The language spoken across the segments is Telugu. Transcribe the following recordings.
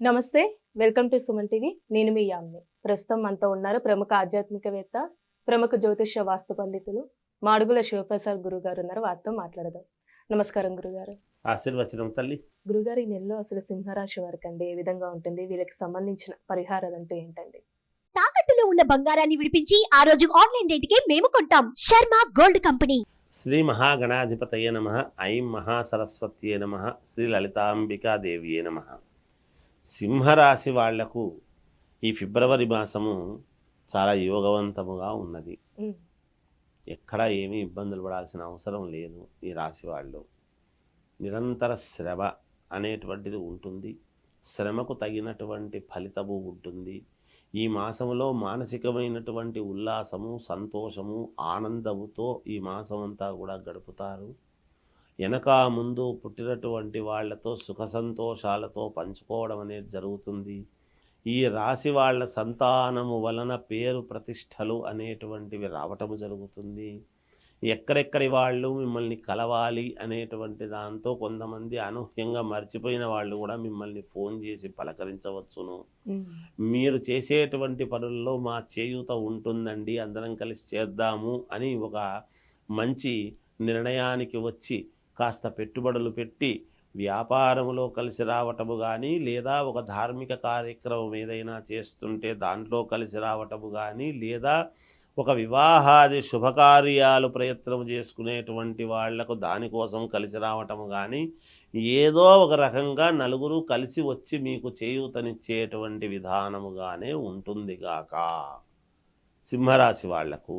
నమస్తే. Welcome to Suman TV. నేను మీ యామిని. ప్రస్తుతం మనతో ఉన్నారు ప్రముఖ ఆధ్యాత్మికవేత్త, ప్రముఖ జ్యోతిష్య వాస్తు పండితులు మాడుగుల శివప్రసాద్ గురుగారు ఉన్నారు. వారితో మాట్లాడదాం. నమస్కారం గురుగారు. ఆశీర్వచనం తల్లి. గురుగారు, ఈ నెలలో అసలు సింహరాశి వారికి అండి ఏ విధంగా ఉంటుంది? వీళ్ళకి సంబంధించిన పరిహారాలు అంటే ఏంటండి? తాకట్టులో ఉన్న బంగారాన్ని విడిపించి ఆ రోజు ఆన్లైన్ రేటుకే మేము కొంటాం. Sharma gold company. శ్రీ మహాగణాధిపతయ నమః. ఐం మహాసరస్వత్యే నమః. శ్రీ లలితాంబికాదేవియే నమః. సింహరాశి వాళ్లకు ఈ ఫిబ్రవరి మాసము చాలా యోగవంతముగా ఉన్నది. ఎక్కడా ఏమీ ఇబ్బందులు పడాల్సిన అవసరం లేదు. ఈ రాశి వాళ్ళు నిరంతర శ్రమ అనేటువంటిది ఉంటుంది. శ్రమకు తగినటువంటి ఫలితము ఉంటుంది. ఈ మాసములో మానసికమైనటువంటి ఉల్లాసము, సంతోషము, ఆనందముతో ఈ మాసం అంతా కూడా గడుపుతారు. వెనక ముందు పుట్టినటువంటి వాళ్లతో సుఖ సంతోషాలతో పంచుకోవడం అనేది జరుగుతుంది. ఈ రాశి వాళ్ళ సంతానము వలన పేరు ప్రతిష్టలు అనేటువంటివి రావటము జరుగుతుంది. ఎక్కడెక్కడి వాళ్ళు మిమ్మల్ని కలవాలి అనేటువంటి దాంతో కొంతమంది అనూహ్యంగా మర్చిపోయిన వాళ్ళు కూడా మిమ్మల్ని ఫోన్ చేసి పలకరించవచ్చును. మీరు చేసేటువంటి పనుల్లో మా చేయూత ఉంటుందండి, అందరం కలిసి చేద్దాము అని ఒక మంచి నిర్ణయానికి వచ్చి కాస్త పెట్టుబడులు పెట్టి వ్యాపారములో కలిసి రావటము కానీ, లేదా ఒక ధార్మిక కార్యక్రమం ఏదైనా చేస్తుంటే దాంట్లో కలిసి రావటము కానీ, లేదా ఒక వివాహాది శుభకార్యాలు ప్రయత్నం చేసుకునేటువంటి వాళ్లకు దానికోసం కలిసి రావటము కానీ, ఏదో ఒక రకంగా నలుగురు కలిసి వచ్చి మీకు చేయూతనిచ్చేటువంటి విధానముగానే ఉంటుంది గాక. సింహరాశి వాళ్లకు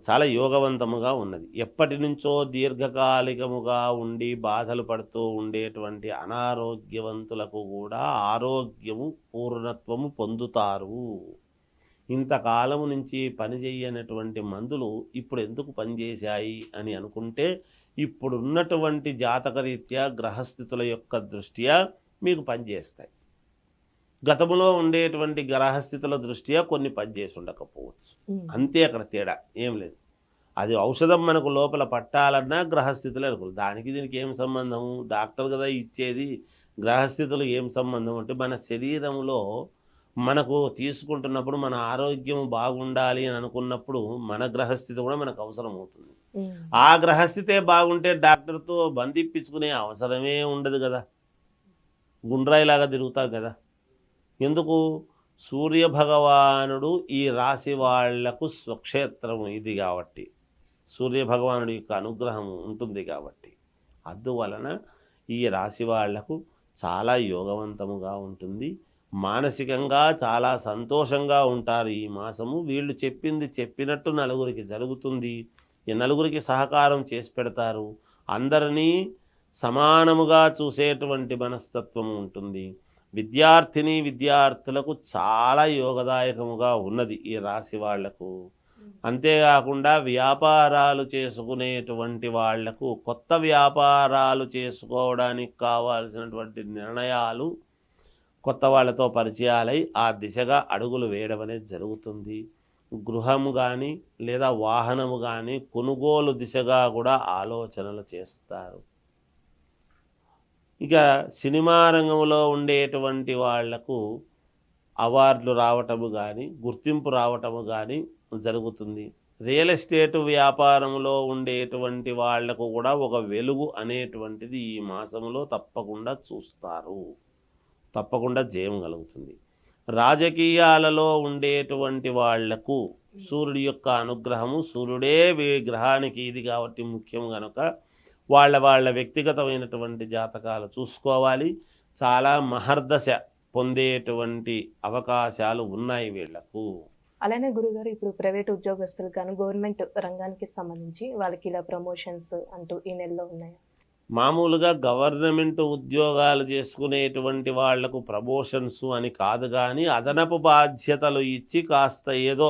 చాలా యోగవంతముగా ఉన్నది. ఎప్పటి నుంచో దీర్ఘకాలికముగా ఉండి బాధలు పడుతూ ఉండేటువంటి అనారోగ్యవంతులకు కూడా ఆరోగ్యము పూర్ణత్వము పొందుతారు. ఇంతకాలము నుంచి పనిచేయనటువంటి మందులు ఇప్పుడు ఎందుకు పనిచేశాయి అని అనుకుంటే, ఇప్పుడున్నటువంటి జాతకరీత్యా గ్రహస్థితుల యొక్క దృష్ట్యా మీకు పనిచేస్తాయి. గతములో ఉండేటువంటి గ్రహస్థితుల దృష్ట్యా కొన్ని పనిచేసి ఉండకపోవచ్చు. అంతే, అక్కడ తేడా ఏం లేదు. అది ఔషధం మనకు లోపల పట్టాలన్నా గ్రహస్థితులు అనుకో, దానికి దీనికి ఏం సంబంధము? డాక్టర్ కదా ఇచ్చేది, గ్రహస్థితులు ఏం సంబంధం అంటే మన శరీరంలో మనకు తీసుకుంటున్నప్పుడు మన ఆరోగ్యం బాగుండాలి అని అనుకున్నప్పుడు మన గ్రహస్థితి కూడా మనకు అవసరం అవుతుంది. ఆ గ్రహస్థితే బాగుంటే డాక్టర్తో బంధిప్పించుకునే అవసరమే ఉండదు కదా, గుండ్రాయిలాగా తిరుగుతారు కదా. ఎందుకు? సూర్యభగవానుడు ఈ రాశి వాళ్లకు స్వక్షేత్రము ఇది కాబట్టి, సూర్యభగవానుడి యొక్క అనుగ్రహం ఉంటుంది కాబట్టి, అందువలన ఈ రాశి వాళ్లకు చాలా యోగవంతముగా ఉంటుంది. మానసికంగా చాలా సంతోషంగా ఉంటారు ఈ మాసము. వీళ్ళు చెప్పింది చెప్పినట్టు నలుగురికి జరుగుతుంది. ఈ నలుగురికి సహకారం చేసి పెడతారు. అందరినీ సమానముగా చూసేటువంటి మనస్తత్వం ఉంటుంది. విద్యార్థిని విద్యార్థులకు చాలా యోగదాయకముగా ఉన్నది ఈ రాశి వాళ్లకు. అంతేకాకుండా వ్యాపారాలు చేసుకునేటువంటి వాళ్లకు కొత్త వ్యాపారాలు చేసుకోవడానికి కావాల్సినటువంటి నిర్ణయాలు, కొత్త వాళ్ళతో పరిచయాలై ఆ దిశగా అడుగులు వేయడం అనేది జరుగుతుంది. గృహము కానీ లేదా వాహనము కానీ కొనుగోలు దిశగా కూడా ఆలోచనలు చేస్తారు. ఇక సినిమా రంగంలో ఉండేటువంటి వాళ్లకు అవార్డులు రావటము కానీ, గుర్తింపు రావటము కానీ జరుగుతుంది. రియల్ ఎస్టేట్ వ్యాపారంలో ఉండేటువంటి వాళ్లకు కూడా ఒక వెలుగు అనేటువంటిది ఈ మాసంలో తప్పకుండా చూస్తారు, తప్పకుండా జయం కలుగుతుంది. రాజకీయాలలో ఉండేటువంటి వాళ్లకు సూర్యుడి యొక్క అనుగ్రహము, సూర్యుడే గ్రహానికి ఇది కాబట్టి ముఖ్యం కనుక వాళ్ళ వ్యక్తిగతమైనటువంటి జాతకాలు చూసుకోవాలి. చాలా మహర్దశ పొందేటువంటి అవకాశాలు ఉన్నాయి వీళ్లకు. అలానే గురుగారు, ఇప్పుడు ప్రైవేట్ ఉద్యోగస్తులు కానీ గవర్నమెంట్ రంగానికి సంబంధించి వాళ్ళకి ఇలా ప్రమోషన్స్ అంటూ ఈ నెలలో ఉన్నాయా? మామూలుగా గవర్నమెంట్ ఉద్యోగాలు చేసుకునేటువంటి వాళ్లకు ప్రమోషన్స్ అని కాదు, కానీ అదనపు బాధ్యతలు ఇచ్చి కాస్త ఏదో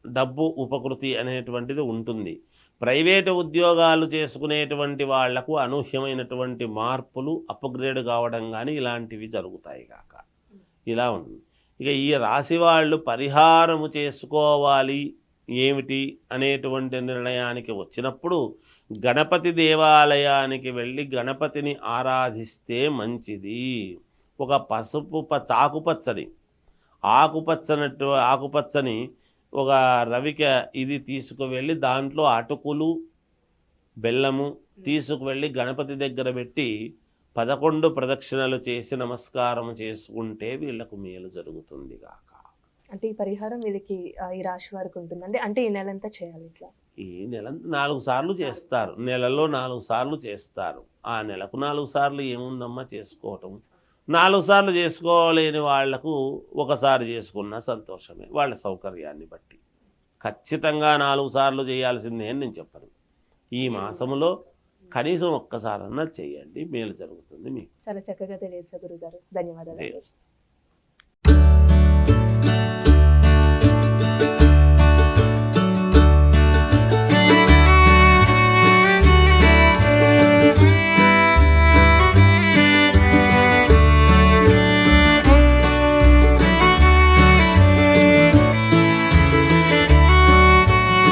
డబ్బు ఉపకృతి అనేటువంటిది ఉంటుంది. ప్రైవేటు ఉద్యోగాలు చేసుకునేటువంటి వాళ్లకు అనూహ్యమైనటువంటి మార్పులు, అప్గ్రేడ్ కావడం కానీ ఇలాంటివి జరుగుతాయి కాక ఇలా ఉంది. ఇక ఈ రాశి వాళ్ళు పరిహారము చేసుకోవాలి ఏమిటి అనేటువంటి నిర్ణయానికి వచ్చినప్పుడు గణపతి దేవాలయానికి వెళ్ళి గణపతిని ఆరాధిస్తే మంచిది. ఒక పసుపు ఆకుపచ్చని ఒక రవిక ఇది తీసుకువెళ్ళి దాంట్లో అటుకులు బెల్లము తీసుకువెళ్ళి గణపతి దగ్గర పెట్టి 11 ప్రదక్షిణలు చేసి నమస్కారం చేసుకుంటే వీళ్ళకు మేలు జరుగుతుంది గాక. అంటే ఈ పరిహారం వీళ్ళకి ఈ రాశి వారికి ఉంటుందండి. అంటే ఈ నెలంతా చేయాలి ఇట్లా? ఈ నెల 4 సార్లు చేస్తారు, నెలలో 4 సార్లు చేస్తారు. ఆ నెలకు 4 సార్లు ఏముందమ్మా చేసుకోవటం. 4 సార్లు చేసుకోలేని వాళ్లకు ఒకసారి చేసుకున్నా సంతోషమే, వాళ్ళ సౌకర్యాన్ని బట్టి. ఖచ్చితంగా 4 సార్లు చేయాల్సిందే అని నేను చెప్పను. ఈ మాసములో కనీసం ఒక్కసారన్నా చేయండి, మేలు జరుగుతుంది మీకు. చాలా చక్కగా తెలియజేశారు గురుగారు. ధన్యవాదాలు.